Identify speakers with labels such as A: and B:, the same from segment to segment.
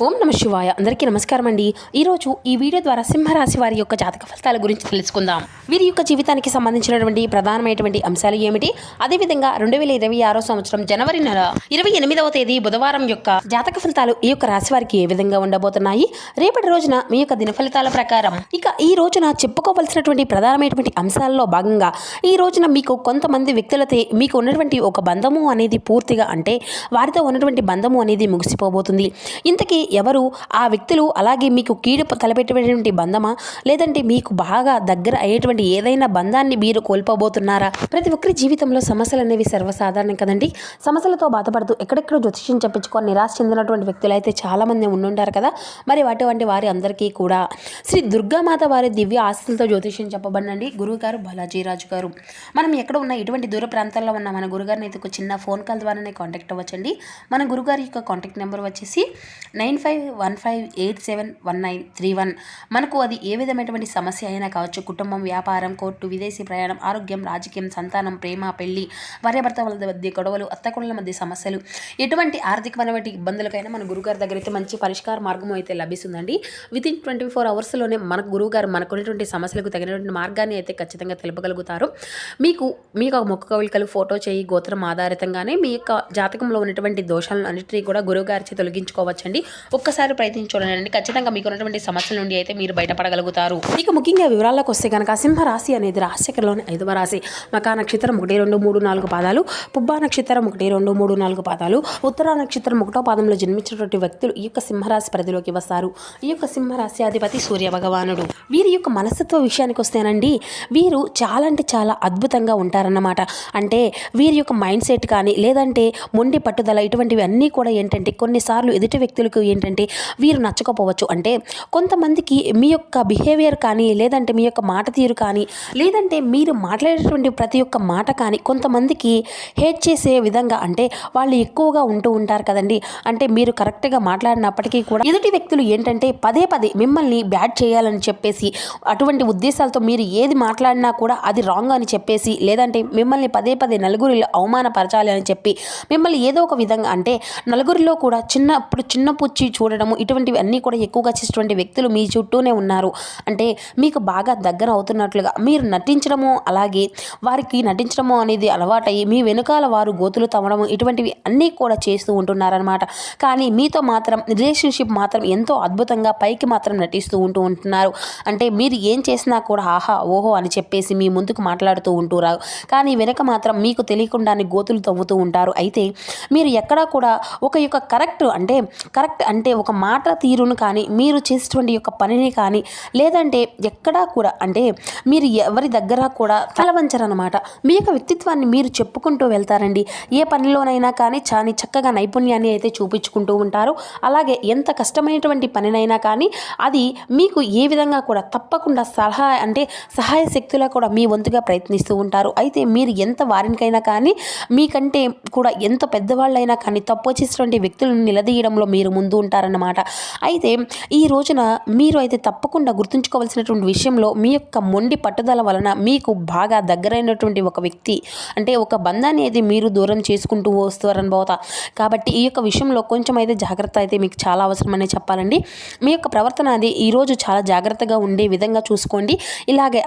A: ఓం నమ శివాయ. అందరికీ నమస్కారం అండి. ఈరోజు ఈ వీడియో ద్వారా సింహరాశి వారి యొక్క జాతక ఫలితాల గురించి తెలుసుకుందాం. వీరి యొక్క జీవితానికి సంబంధించినటువంటి ప్రధానమైనటువంటి అంశాలు ఏమిటి, అదేవిధంగా 2026 సంవత్సరం జనవరి నెల 28వ తేదీ బుధవారం యొక్క జాతక ఫలితాలు ఈ యొక్క రాశి వారికి ఏ విధంగా ఉండబోతున్నాయి, రేపటి రోజున మీ యొక్క దిన ఫలితాల ప్రకారం ఇక ఈ రోజున చెప్పుకోవలసినటువంటి ప్రధానమైనటువంటి అంశాలలో భాగంగా ఈ రోజున మీకు కొంతమంది వ్యక్తులతో మీకు ఉన్నటువంటి ఒక బంధము అనేది పూర్తిగా అంటే వారితో ఉన్నటువంటి బంధము అనేది ముగిసిపోబోతుంది. ఇంతకీ ఎవరు ఆ వ్యక్తులు, అలాగే మీకు కీడు తలపెట్టేటువంటి బంధమా, లేదంటే మీకు బాగా దగ్గర అయ్యేటువంటి ఏదైనా బంధాన్ని మీరు కోల్పోబోతున్నారా? ప్రతి ఒక్కరి జీవితంలో సమస్యలు అనేవి సర్వసాధారణం కదండి. సమస్యలతో బాధపడుతూ ఎక్కడెక్కడో జ్యోతిష్యం చెప్పించుకొని నిరాశ చెందినటువంటి వ్యక్తులు అయితే చాలామంది ఉండుంటారు కదా. మరి అటువంటి వారి అందరికీ కూడా శ్రీ దుర్గామాత వారి దివ్య ఆస్తులతో జ్యోతిష్యం చెప్పబడినండి గురువు గారు బాలాజీరాజు గారు. మనం ఎక్కడ ఉన్న ఎటువంటి దూర ప్రాంతాల్లో ఉన్న మన గురుగారిని అయితే ఒక చిన్న ఫోన్ కాల్ ద్వారానే కాంటాక్ట్ అవ్వచ్చండి. మన గురుగారి యొక్క కాంటాక్ట్ నెంబర్ వచ్చేసి 9515871931. మనకు అది ఏ విధమైనటువంటి సమస్య అయినా కావచ్చు, కుటుంబం, వ్యాపారం, కోర్టు, విదేశీ ప్రయాణం, ఆరోగ్యం, రాజకీయం, సంతానం, ప్రేమ, పెళ్లి, భార్యాభర్త వాళ్ళ మధ్య గొడవలు, అత్తకొండల మధ్య సమస్యలు, ఎటువంటి ఆర్థికమైనటువంటి ఇబ్బందులకైనా మన గురుగారి దగ్గర అయితే మంచి పరిష్కార మార్గం అయితే లభిస్తుందండి. వితిన్ 24 అవర్స్లోనే మన గురువుగారు మనకున్నటువంటి సమస్యలకు తగినటువంటి మార్గాన్ని అయితే ఖచ్చితంగా తెలుపగలుగుతారు. మీకు మొక్క కవలికలు, ఫోటో చేయి, గోత్రం ఆధారితంగానే మీ యొక్క జాతకంలో ఉన్నటువంటి దోషాలను అన్నింటినీ కూడా గురువుగారిచే తొలగించుకోవచ్చండి. ఒక్కసారి ప్రయత్నించి చూడండి, ఖచ్చితంగా మీకు ఉన్నటువంటి సమస్యల నుండి అయితే మీరు బయటపడగలుగుతారు. ఇక ముఖ్యంగా వివరాల్లోకి వస్తే కనుక సింహరాశి అనేది రాశిచక్రంలోని 5వ రాశి. మకా నక్షత్రం 1, 2, 3, 4 పాదాలు, పుబ్బా నక్షత్రం 1, 2, 3, 4 పాదాలు, ఉత్తరా నక్షత్రం 1వ పాదంలో జన్మించినటువంటి వ్యక్తులు ఈ యొక్క సింహరాశి పరిధిలోకి వస్తారు. ఈ యొక్క సింహరాశి అధిపతి సూర్య భగవానుడు. వీరి యొక్క మనస్తత్వ విషయానికి వస్తేనండి, వీరు చాలా అంటే చాలా అద్భుతంగా ఉంటారన్నమాట. అంటే వీరి యొక్క మైండ్ సెట్ కానీ, లేదంటే మొండి పట్టుదల, ఇటువంటివి అన్నీ కూడా ఏంటంటే కొన్నిసార్లు ఎదుటి వ్యక్తులకు ఏంటంటే వీరు నచ్చకపోవచ్చు. అంటే కొంతమందికి మీ యొక్క బిహేవియర్ కానీ, లేదంటే మీ యొక్క మాట తీరు కానీ, లేదంటే మీరు మాట్లాడేటువంటి ప్రతి ఒక్క మాట కానీ కొంతమందికి హేట్ చేసే విధంగా, అంటే వాళ్ళు ఎక్కువగా ఉంటూ ఉంటారు కదండి. అంటే మీరు కరెక్ట్గా మాట్లాడినప్పటికీ కూడా ఎదుటి వ్యక్తులు ఏంటంటే పదే పదే మిమ్మల్ని బ్యాడ్ చేయాలని చెప్పేసి, అటువంటి ఉద్దేశాలతో మీరు ఏది మాట్లాడినా కూడా అది రాంగ్ అని చెప్పేసి, లేదంటే మిమ్మల్ని పదే పదే నలుగురిలో అవమానపరచాలి అని చెప్పి మిమ్మల్ని ఏదో ఒక విధంగా, అంటే నలుగురిలో కూడా చిన్న పుచ్చి చూడడము, ఇటువంటివి అన్నీ కూడా ఎక్కువగా చేసేటువంటి వ్యక్తులు మీ చుట్టూనే ఉన్నారు. అంటే మీకు బాగా దగ్గర అవుతున్నట్లుగా మీరు నటించడము, అలాగే వారికి నటించడము అనేది అలవాటయ్యి మీ వెనుకాల వారు గోతులు తవ్వడము, ఇటువంటివి అన్నీ కూడా చేస్తూ ఉంటున్నారనమాట. కానీ మీతో మాత్రం రిలేషన్షిప్ మాత్రం ఎంతో అద్భుతంగా పైకి మాత్రం నటిస్తూ ఉంటున్నారు. అంటే మీరు ఏం చేసినా కూడా ఆహా ఓహో అని చెప్పేసి మీ ముందుకు మాట్లాడుతూ ఉంటున్నారు. కానీ వెనక మాత్రం మీకు తెలియకుండానే గోతులు తవ్వుతూ ఉంటారు. అయితే మీరు ఎక్కడా కూడా ఒక యొక్క కరెక్ట్ అంటే ఒక మాట తీరును కానీ, మీరు చేసేటువంటి యొక్క పనిని కానీ, లేదంటే ఎక్కడా కూడా అంటే మీరు ఎవరి దగ్గర కూడా తలవంచరనమాట. మీ యొక్క వ్యక్తిత్వాన్ని మీరు చెప్పుకుంటూ వెళ్తారండి. ఏ పనిలోనైనా కానీ చాలా చక్కగా నైపుణ్యాన్ని అయితే చూపించుకుంటూ ఉంటారు. అలాగే ఎంత కష్టమైనటువంటి పనినైనా కానీ అది మీకు ఏ విధంగా కూడా తప్పకుండా సహాయ శక్తులా కూడా మీ వంతుగా ప్రయత్నిస్తూ ఉంటారు. అయితే మీరు ఎంత వారికైనా కానీ, మీకంటే కూడా ఎంత పెద్దవాళ్ళైనా కానీ తప్పు చేసినటువంటి వ్యక్తులను నిలదీయడంలో మీరు ముందు ఉంటారన్నమాట. అయితే ఈ రోజున మీరు అయితే తప్పకుండా గుర్తుంచుకోవాల్సినటువంటి విషయంలో మీ యొక్క మొండి పట్టుదల వలన మీకు బాగా దగ్గరైనటువంటి ఒక వ్యక్తి, అంటే ఒక బంధాన్ని అయితే మీరు దూరం చేసుకుంటూ వస్తారనబోతా. కాబట్టి ఈ యొక్క విషయంలో కొంచెం అయితే జాగ్రత్త అయితే మీకు చాలా అవసరమని చెప్పాలండి. మీ యొక్క ప్రవర్తన అది ఈరోజు చాలా జాగ్రత్తగా ఉండే విధంగా చూసుకోండి.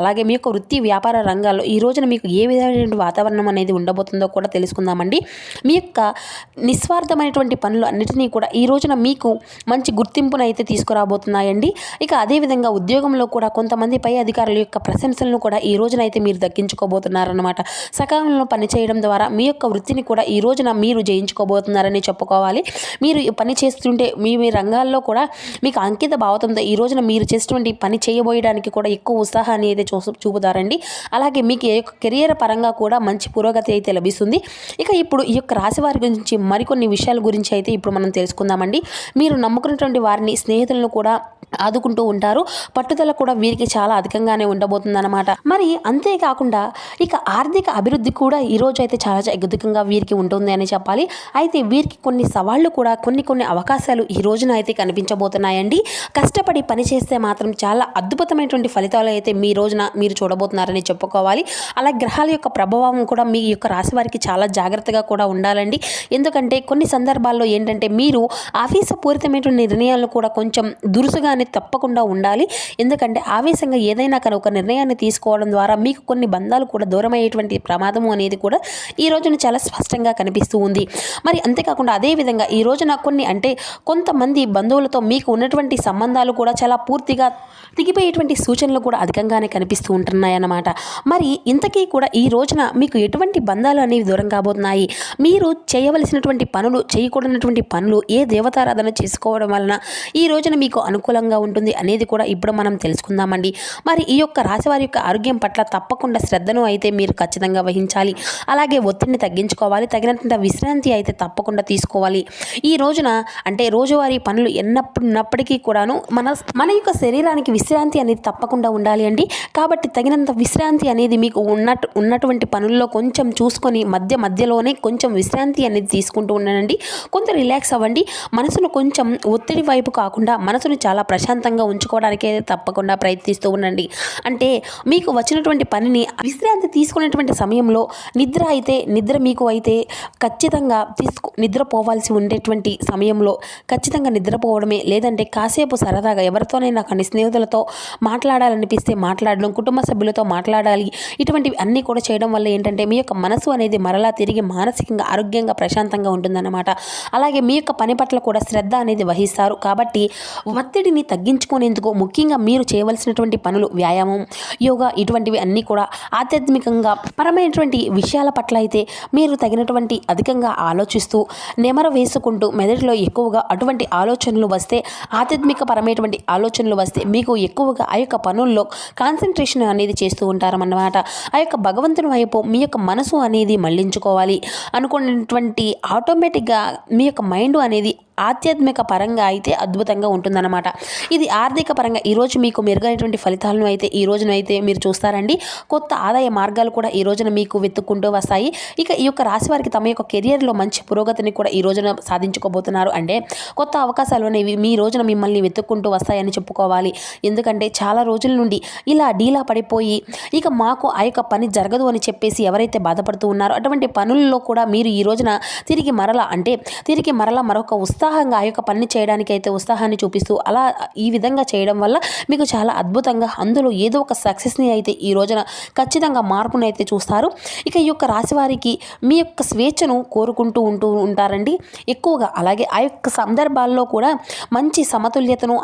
A: అలాగే మీ యొక్క వృత్తి వ్యాపార రంగాల్లో ఈ రోజున మీకు ఏ విధమైనటువంటి వాతావరణం అనేది ఉండబోతుందో కూడా తెలుసుకుందామండి. మీ యొక్క నిస్వార్థమైనటువంటి పనులు అన్నిటినీ కూడా ఈ రోజున మీకు మంచి గుర్తింపును అయితే తీసుకురాబోతున్నాయండి. ఇక అదేవిధంగా ఉద్యోగంలో కూడా కొంతమంది పై అధికారుల యొక్క ప్రశంసలను కూడా ఈ రోజున అయితే మీరు దక్కించుకోబోతున్నారన్నమాట. సకాలంలో పనిచేయడం ద్వారా మీ యొక్క వృత్తిని కూడా ఈ రోజున మీరు జయించుకోబోతున్నారని చెప్పుకోవాలి. మీరు పని చేస్తుంటే మీ రంగాల్లో కూడా మీకు అంకిత భావంతో ఈ రోజున మీరు చేసేటువంటి పని చేయబోయడానికి కూడా ఎక్కువ ఉత్సాహాన్ని అయితే చూపుతారండి. అలాగే మీకు కెరియర్ పరంగా కూడా మంచి పురోగతి అయితే లభిస్తుంది. ఇక ఇప్పుడు ఈ యొక్క రాశి వారి గురించి మరికొన్ని విషయాల గురించి అయితే ఇప్పుడు మనం తెలుసుకుందామండి. మీరు నమ్ముకున్నటువంటి వారిని, స్నేహితులను కూడా ఆదుకుంటూ ఉంటారు. పట్టుదల కూడా వీరికి చాలా అధికంగానే ఉండబోతుందన్నమాట. మరి అంతేకాకుండా ఇక ఆర్థిక అభివృద్ధి కూడా ఈరోజు అయితే చాలా అద్భుతంగా వీరికి ఉంటుంది అని చెప్పాలి. అయితే వీరికి కొన్ని సవాళ్లు కూడా, కొన్ని అవకాశాలు ఈ రోజున అయితే కనిపించబోతున్నాయండి. కష్టపడి పని చేస్తే మాత్రం చాలా అద్భుతమైనటువంటి ఫలితాలు అయితే మీ రోజున మీరు చూడబోతున్నారని చెప్పుకోవాలి. అలా గ్రహాల యొక్క ప్రభావం కూడా మీ యొక్క రాశి వారికి చాలా జాగ్రత్తగా కూడా ఉండాలండి. ఎందుకంటే కొన్ని సందర్భాల్లో ఏంటంటే మీరు ఆఫీసు ఆవేశపూరితమైన నిర్ణయాలను కూడా కొంచెం దురుసుగానే తప్పకుండా ఉండాలి. ఎందుకంటే ఆవేశంగా ఏదైనా కానీ ఒక నిర్ణయాన్ని తీసుకోవడం ద్వారా మీకు కొన్ని బంధాలు కూడా దూరమయ్యేటువంటి ప్రమాదము అనేది కూడా ఈ రోజున చాలా స్పష్టంగా కనిపిస్తూ ఉంది. మరి అంతేకాకుండా అదేవిధంగా ఈ రోజున కొంతమంది బంధువులతో మీకు ఉన్నటువంటి సంబంధాలు కూడా చాలా పూర్తిగా తెగిపోయేటువంటి సూచనలు కూడా అధికంగానే కనిపిస్తూ ఉంటున్నాయన్నమాట. మరి ఇంతకీ కూడా ఈ రోజున మీకు ఎటువంటి బంధాలు అనేవి దూరం కాబోతున్నాయి, మీరు చేయవలసినటువంటి పనులు, చేయకూడనటువంటి పనులు, ఏ దేవతారాధన చేసుకోవడం వలన ఈ రోజున మీకు అనుకూలంగా ఉంటుంది అనేది కూడా ఇప్పుడు మనం తెలుసుకుందామండి. మరి ఈ యొక్క రాశి వారి యొక్క ఆరోగ్యం పట్ల తప్పకుండా శ్రద్ధను అయితే మీరు ఖచ్చితంగా వహించాలి. అలాగే ఒత్తిడిని తగ్గించుకోవాలి. తగినంత విశ్రాంతి అయితే తప్పకుండా తీసుకోవాలి. ఈ రోజున రోజువారీ పనులు ఉన్నప్పటికీ కూడాను మన యొక్క శరీరానికి విశ్రాంతి అనేది తప్పకుండా ఉండాలి అండి. కాబట్టి తగినంత విశ్రాంతి అనేది మీకు ఉన్నటువంటి పనుల్లో కొంచెం చూసుకొని మధ్యలోనే కొంచెం విశ్రాంతి అనేది తీసుకుంటూ ఉండండి. కొంత రిలాక్స్ అవ్వండి. మనసును కొంచెం ఒత్తిడి వైపు కాకుండా మనసును చాలా ప్రశాంతంగా ఉంచుకోవడానికే తప్పకుండా ప్రయత్నిస్తూ ఉండండి. మీకు వచ్చినటువంటి పనిని విశ్రాంతి తీసుకునేటువంటి సమయంలో నిద్ర మీకు అయితే ఖచ్చితంగా నిద్రపోవాల్సి ఉండేటువంటి సమయంలో ఖచ్చితంగా నిద్రపోవడమే, లేదంటే కాసేపు సరదాగా ఎవరితోనైనా కానీ స్నేహితులతో మాట్లాడాలనిపిస్తే మాట్లాడడం, కుటుంబ సభ్యులతో మాట్లాడాలి. ఇటువంటివి అన్నీ కూడా చేయడం వల్ల ఏంటంటే మీ యొక్క మనసు అనేది మరలా తిరిగి మానసికంగా ఆరోగ్యంగా ప్రశాంతంగా ఉంటుందన్నమాట. అలాగే మీ యొక్క పని పట్ల కూడా శ్రద్ధ అనేది వహిస్తారు. కాబట్టి ఒత్తిడిని తగ్గించుకునేందుకు ముఖ్యంగా మీరు చేయవలసినటువంటి పనులు వ్యాయామం, యోగా ఇటువంటివి అన్నీ కూడా ఆధ్యాత్మికంగా పరమైనటువంటి విషయాల పట్ల అయితే మీరు తగినటువంటి అధికంగా ఆలోచిస్తూ నెమర వేసుకుంటూ మెదడులో ఎక్కువగా అటువంటి ఆలోచనలు వస్తే, ఆధ్యాత్మిక పరమైనటువంటి ఆలోచనలు వస్తే మీకు ఎక్కువగా ఆ యొక్క పనుల్లో కాన్సన్ట్రేషన్ అనేది చేస్తూ ఉంటారన్నమాట. ఆ యొక్క భగవంతుని వైపు మీ యొక్క మనసు అనేది మళ్లించుకోవాలి అనుకున్నటువంటి ఆటోమేటిక్గా మీ యొక్క మైండ్ అనేది ఆధ్యాత్మిక పరంగా అయితే అద్భుతంగా ఉంటుందన్నమాట. ఇది ఆర్థిక పరంగా ఈరోజు మీకు మెరుగైనటువంటి ఫలితాలను అయితే ఈ రోజునైతే మీరు చూస్తారండి. కొత్త ఆదాయ మార్గాలు కూడా ఈ రోజున మీకు వెతుక్కుంటూ వస్తాయి. ఇక ఈ యొక్క రాశి వారికి తమ యొక్క కెరియర్లో మంచి పురోగతిని కూడా ఈ రోజున సాధించుకోబోతున్నారు. కొత్త అవకాశాలు అనేవి మీ రోజున మిమ్మల్ని వెతుక్కుంటూ వస్తాయని చెప్పుకోవాలి. ఎందుకంటే చాలా రోజుల నుండి ఇలా డీలా పడిపోయి ఇక మాకు ఆ యొక్క పని జరగదు అని చెప్పేసి ఎవరైతే బాధపడుతూ ఉన్నారో అటువంటి పనుల్లో కూడా మీరు ఈ రోజున తిరిగి మరలా మరొక ఉత్సాహంగా ఆ యొక్క పని చేయడానికి అయితే ఉత్సాహాన్ని చూపిస్తూ అలా ఈ విధంగా చేయడం వల్ల మీకు చాలా అద్భుతంగా అందులో ఏదో ఒక సక్సెస్ని అయితే ఈ రోజున ఖచ్చితంగా మార్పుని అయితే చూస్తారు. ఇక ఈ యొక్క రాశి వారికి మీ యొక్క స్వేచ్ఛను కోరుకుంటూ ఉంటారండి ఎక్కువగా. అలాగే ఆ యొక్క సందర్భాల్లో కూడా మంచి సమతుల్యతను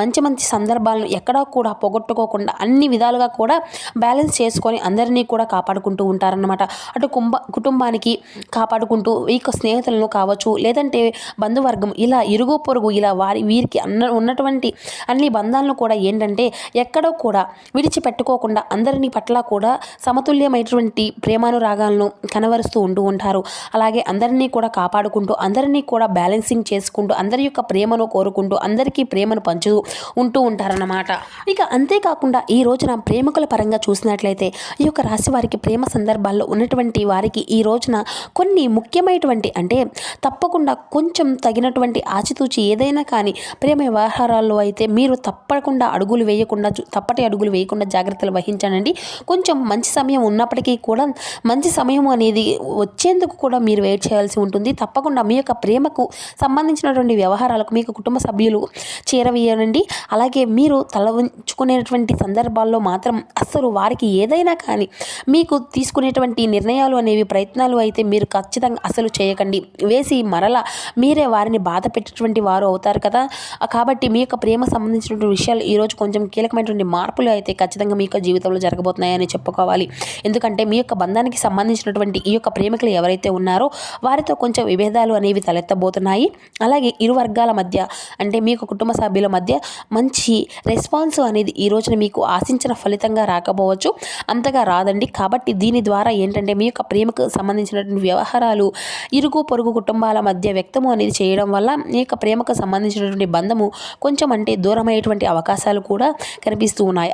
A: మంచి సందర్భాలను ఎక్కడా కూడా పోగొట్టుకోకుండా అన్ని విధాలుగా కూడా బ్యాలెన్స్ చేసుకొని అందరినీ కూడా కాపాడుకుంటూ ఉంటారన్నమాట. అటు కుటుంబానికి కాపాడుకుంటూ ఈ యొక్క స్నేహితులను కావచ్చు, లేదంటే బంధువర్గం, ఇలా ఇరుగు పొరుగు ఇలా వీరికి ఉన్నటువంటి అన్ని బంధాలను కూడా ఏంటంటే ఎక్కడో కూడా విడిచిపెట్టుకోకుండా అందరినీ పట్ల కూడా సమతుల్యమైనటువంటి ప్రేమానురాగాలను కనబరుస్తూ ఉంటారు. అలాగే అందరినీ కూడా కాపాడుకుంటూ, అందరినీ కూడా బ్యాలెన్సింగ్ చేసుకుంటూ, అందరి యొక్క ప్రేమను కోరుకుంటూ, అందరికీ ప్రేమను పంచుతూ ఉంటారన్నమాట. ఇక అంతేకాకుండా ఈ రోజున ప్రేమికుల పరంగా చూసినట్లయితే ఈ యొక్క రాశి వారికి ప్రేమ సందర్భాల్లో ఉన్నటువంటి వారికి ఈ రోజున కొన్ని ముఖ్యమైనటువంటి తప్పకుండా కొంచెం తగినటువంటి ఆచితూచి ఏదైనా కానీ ప్రేమ వ్యవహారాల్లో అయితే మీరు తప్పటి అడుగులు వేయకుండా జాగ్రత్తలు వహించండి. కొంచెం మంచి సమయం ఉన్నప్పటికీ కూడా మంచి సమయం అనేది వచ్చేందుకు కూడా మీరు వెయిట్ చేయాల్సి ఉంటుంది. తప్పకుండా మీ యొక్క ప్రేమకు సంబంధించినటువంటి వ్యవహారాలకు మీకు కుటుంబ సభ్యులు చేరవేయనండి. అలాగే మీరు తల ఉంచుకునేటువంటి సందర్భాల్లో మాత్రం అస్సలు వారికి ఏదైనా కానీ మీకు తీసుకునేటువంటి నిర్ణయాలు అనేవి ప్రయత్నాలు అయితే మీరు ఖచ్చితంగా అసలు చేయకండి. వేసి మరలా మీరే వారిని బాధ పెట్టేటువంటి వారు అవుతారు కదా. కాబట్టి మీ యొక్క ప్రేమ సంబంధించినటువంటి విషయాలు ఈరోజు కొంచెం కీలకమైనటువంటి మార్పులు అయితే ఖచ్చితంగా మీ యొక్క జీవితంలో జరగబోతున్నాయని చెప్పుకోవాలి. ఎందుకంటే మీ యొక్క బంధానికి సంబంధించినటువంటి ఈ యొక్క ప్రేమికులు ఎవరైతే ఉన్నారో వారితో కొంచెం విభేదాలు అనేవి తలెత్తబోతున్నాయి. అలాగే ఇరు వర్గాల మధ్య మీ యొక్క కుటుంబ సభ్యుల మధ్య మంచి రెస్పాన్స్ అనేది ఈ రోజున మీకు ఆశించిన ఫలితంగా రాకపోవచ్చు, అంతగా రాదండి. కాబట్టి దీని ద్వారా ఏంటంటే మీ యొక్క ప్రేమకు సంబంధించినటువంటి వ్యవహారాలు ఇరుగు పొరుగు కుటుంబాల మధ్య వ్యక్తము అనేది చేయడం వల్ల మీ యొక్క ప్రేమకు సంబంధించినటువంటి బంధము కొంచెం దూరమయ్యేటువంటి అవకాశాలు కూడా కనిపిస్తూ ఉన్నాయి.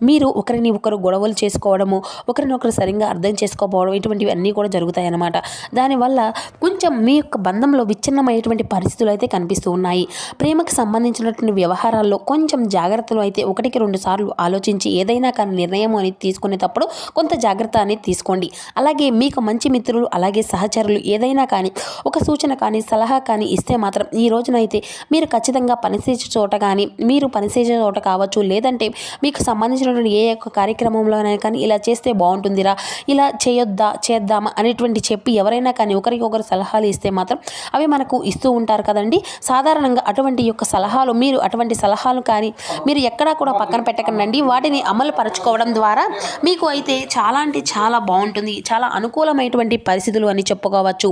A: మీరు ఒకరిని ఒకరు గొడవలు చేసుకోవడము, ఒకరినొకరు సరిగ్గా అర్థం చేసుకోకపోవడం ఇటువంటివి అన్నీ కూడా జరుగుతాయి అన్నమాట. దానివల్ల కొంచెం మీ యొక్క బంధంలో విచ్ఛిన్నమయ్యేటువంటి పరిస్థితులు అయితే కనిపిస్తూ ఉన్నాయి. ప్రేమకు సంబంధించినటువంటి వ్యవహారాల్లో కొంచెం జాగ్రత్తలు అయితే 1-2 సార్లు ఆలోచించి ఏదైనా కానీ నిర్ణయం అనేది తీసుకునేటప్పుడు కొంత జాగ్రత్త అనేది తీసుకోండి. అలాగే మీకు మంచి మిత్రులు అలాగే సహచరులు ఏదైనా కానీ ఒక సూచన కానీ సలహా సలహా కానీ ఇస్తే మాత్రం ఈ రోజునైతే మీరు ఖచ్చితంగా పనిచేసే చోట కానీ, మీరు పనిచేసే చోట కావచ్చు, లేదంటే మీకు సంబంధించినటువంటి ఏ ఒక్క కార్యక్రమంలోనైనా కానీ ఇలా చేస్తే బాగుంటుందిరా, ఇలా చేయొద్దా, చేద్దామా అనేటువంటి చెప్పి ఎవరైనా కానీ ఒకరికొకరు సలహాలు ఇస్తే మాత్రం అవి మనకు ఇస్తూ ఉంటారు కదండి. సాధారణంగా అటువంటి యొక్క సలహాలు, మీరు అటువంటి సలహాలు కానీ మీరు ఎక్కడా కూడా పక్కన పెట్టకండి. వాటిని అమలు పరచుకోవడం ద్వారా మీకు అయితే చాలా అంటే చాలా బాగుంటుంది. చాలా అనుకూలమైనటువంటి పరిస్థితులు అని చెప్పుకోవచ్చు.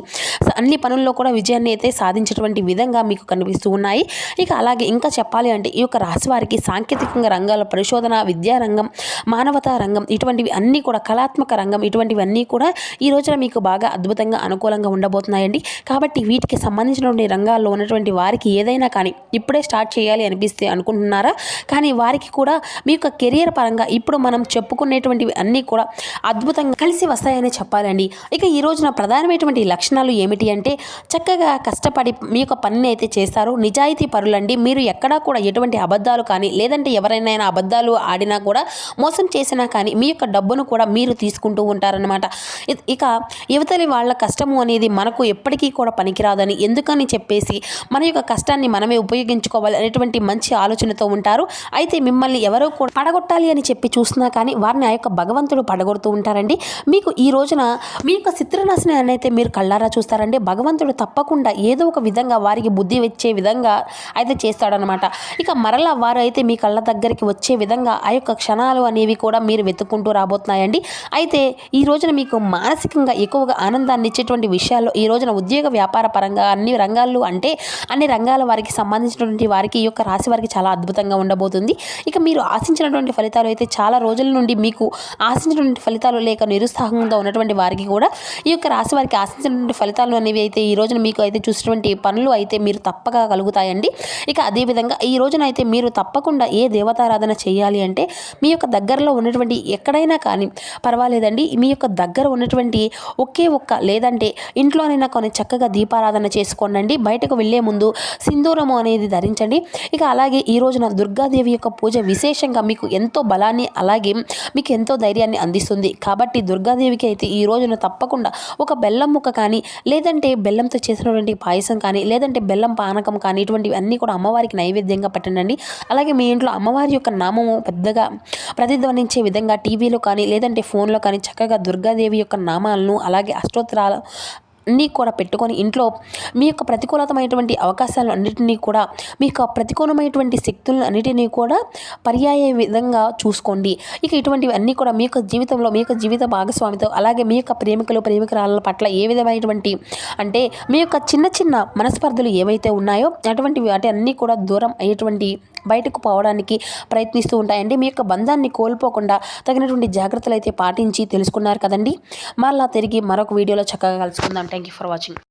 A: అన్ని పనుల్లో కూడా విజయాన్ని అయితే సాధించేటువంటి విధంగా మీకు కనిపిస్తూ ఉన్నాయి. ఇక అలాగే ఇంకా చెప్పాలి అంటే ఈ యొక్క రాశి వారికి సాంకేతికంగా రంగాల పరిశోధన, విద్యా రంగం, మానవతా రంగం, ఇటువంటివి అన్నీ కూడా కళాత్మక రంగం, ఇటువంటివన్నీ కూడా ఈ రోజున మీకు బాగా అద్భుతంగా అనుకూలంగా ఉండబోతున్నాయండి. కాబట్టి వీటికి సంబంధించినటువంటి రంగాల్లో ఉన్నటువంటి వారికి ఏదైనా కానీ ఇప్పుడే స్టార్ట్ చేయాలి అనిపిస్తే అనుకుంటున్నారా, కానీ వారికి కూడా మీ యొక్క కెరియర్ పరంగా ఇప్పుడు మనం చెప్పుకునేటువంటివి అన్నీ కూడా అద్భుతంగా కలిసి వస్తాయని చెప్పాలండి. ఇక ఈ రోజున ప్రధానమైనటువంటి లక్షణాలు ఏమిటి అంటే చక్కగా కష్టపడి మీ యొక్క పనిని అయితే చేస్తారు. నిజాయితీ పరులండి. మీరు ఎక్కడా కూడా ఎటువంటి అబద్ధాలు కానీ, లేదంటే ఎవరైనా అబద్ధాలు ఆడినా కూడా, మోసం చేసినా కానీ మీ యొక్క డబ్బును కూడా మీరు తీసుకుంటూ ఉంటారనమాట. ఇక యువతలి వాళ్ళ కష్టము అనేది మనకు ఎప్పటికీ కూడా పనికిరాదని, ఎందుకని చెప్పేసి మన యొక్క కష్టాన్ని మనమే ఉపయోగించుకోవాలి అనేటువంటి మంచి ఆలోచనతో ఉంటారు. అయితే మిమ్మల్ని ఎవరో కూడా పడగొట్టాలి అని చెప్పి చూసినా కానీ వారిని ఆ యొక్క భగవంతుడు పడగొడుతూ ఉంటారండి. మీకు ఈ రోజున మీ యొక్క చిత్రనాశని అయితే మీరు కళ్ళారా చూస్తారండి. భగవంతుడు తప్పకుండా ఏదో ఒక విధంగా వారికి బుద్ధి వచ్చే విధంగా అయితే చేస్తాడనమాట. ఇక మరలా వారు అయితే మీ కళ్ళ దగ్గరికి వచ్చే విధంగా ఆ యొక్క క్షణాలు అనేవి కూడా మీరు వెతుక్కుంటూ రాబోతున్నాయండి. అయితే ఈ రోజున మీకు మానసికంగా ఎక్కువగా ఆనందాన్ని ఇచ్చేటువంటి విషయాల్లో ఈ రోజున ఉద్యోగ వ్యాపార పరంగా అన్ని రంగాల్లో అంటే అన్ని రంగాల వారికి సంబంధించినటువంటి వారికి ఈ యొక్క రాశి వారికి చాలా అద్భుతంగా ఉండబోతుంది. ఇక మీరు ఆశించినటువంటి ఫలితాలు అయితే చాలా రోజుల నుండి మీకు ఆశించినటువంటి ఫలితాలు లేక నిరుత్సాహంగా ఉన్నటువంటి వారికి కూడా ఈ యొక్క రాశి వారికి ఆశించినటువంటి ఫలితాలు అనేవి అయితే ఈ రోజున మీకు అయితే చూసినటువంటి పనులు అయితే మీరు తప్పగా కలుగుతాయండి. ఇక అదేవిధంగా ఈ రోజున అయితే మీరు తప్పకుండా ఏ దేవతారాధన చేయాలి అంటే మీ యొక్క దగ్గరలో ఉన్నటువంటి ఎక్కడైనా కానీ పర్వాలేదండి, మీ యొక్క దగ్గర ఉన్నటువంటి ఒకే ఒక్క లేదంటే ఇంట్లోనైనా కొన్ని చక్కగా దీపారాధన చేసుకోండి. బయటకు వెళ్ళే ముందు సింధూరము అనేది ధరించండి. ఇక అలాగే ఈ రోజున దుర్గాదేవి యొక్క పూజ విశేషంగా మీకు ఎంతో బలాన్ని అలాగే మీకు ఎంతో ధైర్యాన్ని అందిస్తుంది. కాబట్టి దుర్గాదేవికి అయితే ఈ రోజున తప్పకుండా ఒక బెల్లం ముక్క కానీ, లేదంటే బెల్లంతో చేసినటువంటి పాయసం కానీ, లేదంటే బెల్లం పానకం కానీ, ఇటువంటివి అన్నీ కూడా అమ్మవారికి నైవేద్యంగా పెట్టండి. అలాగే మీ ఇంట్లో అమ్మవారి యొక్క నామము పెద్దగా ప్రతిధ్వనించే విధంగా టీవీలో కానీ, లేదంటే ఫోన్లో కానీ చక్కగా దుర్గాదేవి యొక్క నామాలను అలాగే అష్టోత్తరాల అన్నీ కూడా పెట్టుకొని ఇంట్లో మీ యొక్క ప్రతికూలతమైనటువంటి అవకాశాలు అన్నింటినీ కూడా, మీ యొక్క ప్రతికూలమైనటువంటి శక్తులను అన్నిటినీ కూడా పర్యాయ విధంగా చూసుకోండి. ఇక ఇటువంటివి అన్నీ కూడా మీ యొక్క జీవితంలో మీ యొక్క జీవిత భాగస్వామితో అలాగే మీ యొక్క ప్రేమికురాళ్ళ పట్ల ఏ విధమైనటువంటి అంటే మీ యొక్క చిన్న చిన్న మనస్పర్ధలు ఏవైతే ఉన్నాయో అటువంటి వాటి అన్నీ కూడా దూరం అయ్యేటువంటి బయటకు పోవడానికి ప్రయత్నిస్తూ ఉంటాయండి. మీ యొక్క బంధాన్ని కోల్పోకుండా తగినటువంటి జాగ్రత్తలు అయితే పాటించి తెలుసుకున్నారు కదండి. మళ్ళీ తిరిగి మరొక వీడియోలో చక్కగా కలుసుకుందాం. Thank you for watching.